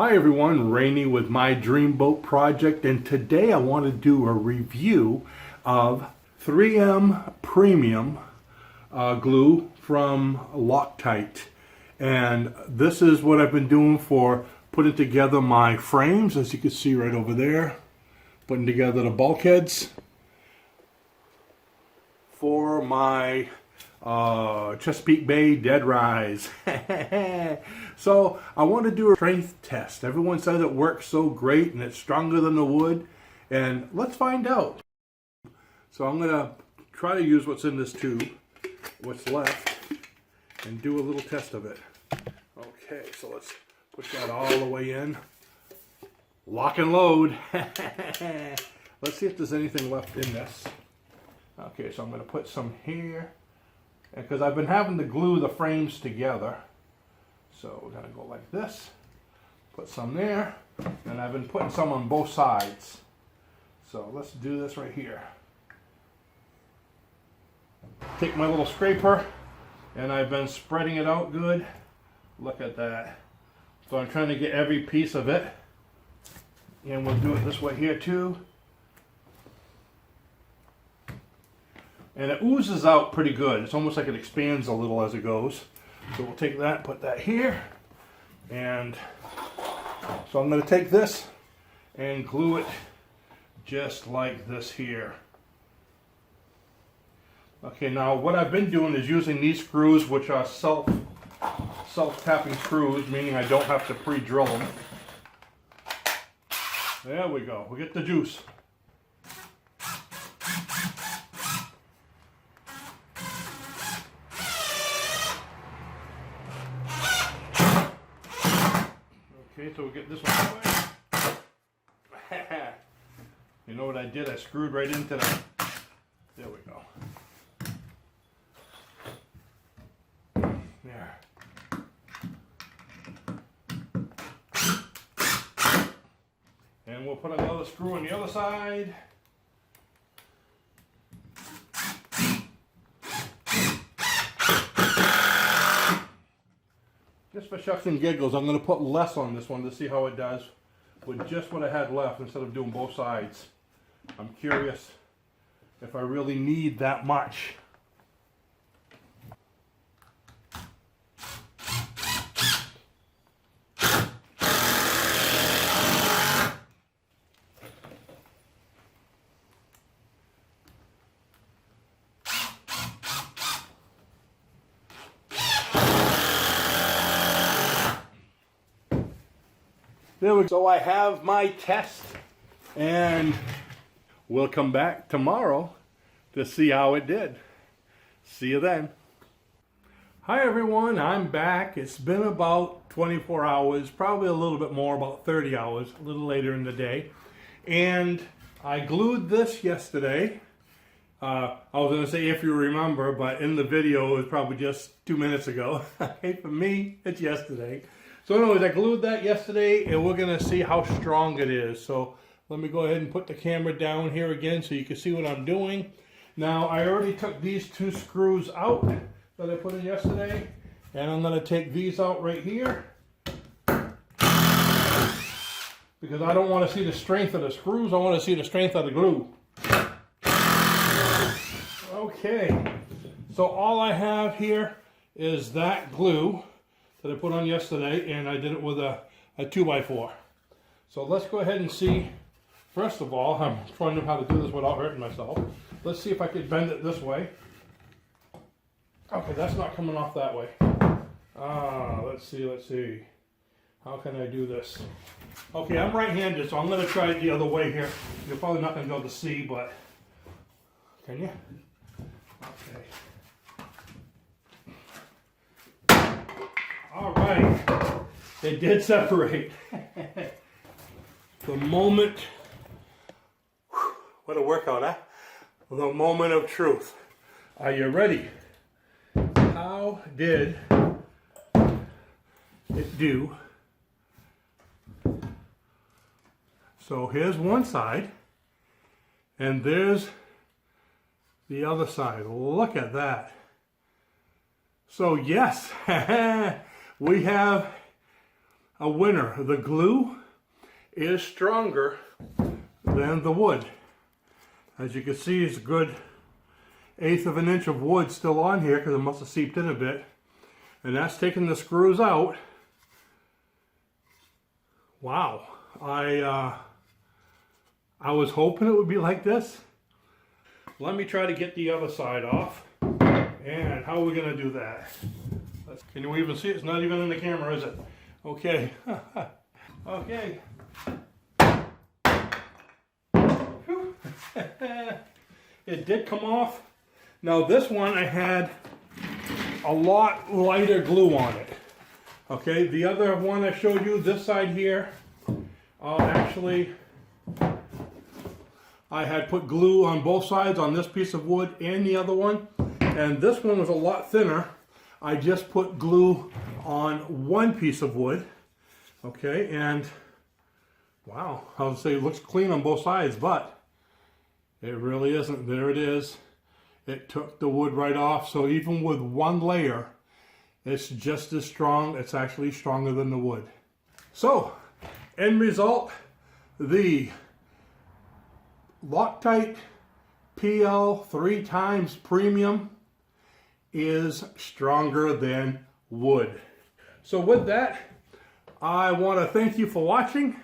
Hi everyone, Rainey with My Dream Boat Project, and today I want to do a review of 3M Premium glue from Loctite. And this is what I've been doing for putting together my frames, as you can see right over there. Putting together the bulkheads for my Chesapeake Bay Deadrise. So I want to do a strength test. Everyone says it works so great and it's stronger than the wood, and let's find out. So I'm going to try to use what's in this tube, what's left, and do a little test of it. Okay, so let's put that all the way in. Lock and load. Let's see if there's anything left in this. Okay, so I'm going to put some here, because I've been having to glue the frames together. So we're going to go like this, put some there, and I've been putting some on both sides. So let's do this right here. Take my little scraper, and I've been spreading it out good. Look at that. So I'm trying to get every piece of it, and we'll do it this way here too. And it oozes out pretty good. It's almost like it expands a little as it goes. So we'll take that, put that here. And so I'm going to take this and glue it just like this here. Okay, now what I've been doing is using these screws, which are self-tapping screws, meaning I don't have to pre-drill them. There we go. We get the juice. Okay, so we'll get this one away. You know what I did? I screwed right into that. There we go. There. And we'll put another screw on the other side. Just for shucks and giggles, I'm going to put less on this one to see how it does with just what I had left instead of doing both sides. I'm curious if I really need that much. There we go. So I have my test, and we'll come back tomorrow to see how it did. See you then. Hi everyone, I'm back. It's been about 24 hours, probably a little bit more, about 30 hours, a little later in the day. And I glued this yesterday. I was going to say if you remember, but in the video it was probably just 2 minutes ago. Okay, for me, it's yesterday. So anyways, I glued that yesterday, and we're going to see how strong it is. So let me go ahead and put the camera down here again so you can see what I'm doing. Now, I already took these two screws out that I put in yesterday, and I'm going to take these out right here, because I don't want to see the strength of the screws. I want to see the strength of the glue. Okay, so all I have here is that glue that I put on yesterday, and I did it with a 2x4. So let's go ahead and see. First of all, I'm trying to know how to do this without hurting myself. Let's see if I could bend it this way. Okay, that's not coming off that way. Let's see. How can I do this? Okay, I'm right-handed, so I'm going to try it the other way here. You're probably not going to be able to see, but can you? Okay. All right, it did separate. The moment, what a workout, huh? The moment of truth. Are you ready? How did it do? So here's one side, and there's the other side. Look at that. So yes, we have a winner. The glue is stronger than the wood. As you can see, it's a good 1/8 of an inch of wood still on here because it must have seeped in a bit. And that's taking the screws out. Wow. I was hoping it would be like this. Let me try to get the other side off. And how are we going to do that? Can you even see it? It's not even in the camera, is it? Okay. Okay. It did come off. Now this one I had a lot lighter glue on it. Okay, the other one I showed you, this side here, actually I had put glue on both sides on this piece of wood and the other one. And this one was a lot thinner. I just put glue on one piece of wood. Okay, and wow, I would say it looks clean on both sides, but it really isn't. There it is. It took the wood right off. So even with one layer, it's just as strong. It's actually stronger than the wood. So, end result, the Loctite PL 3 times premium is stronger than wood. So with that, I want to thank you for watching,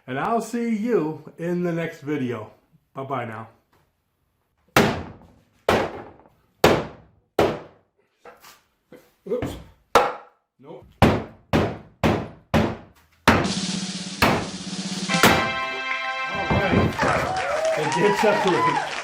and I'll see you in the next video. Bye-bye now. Oops. Nope. All right. It did separate.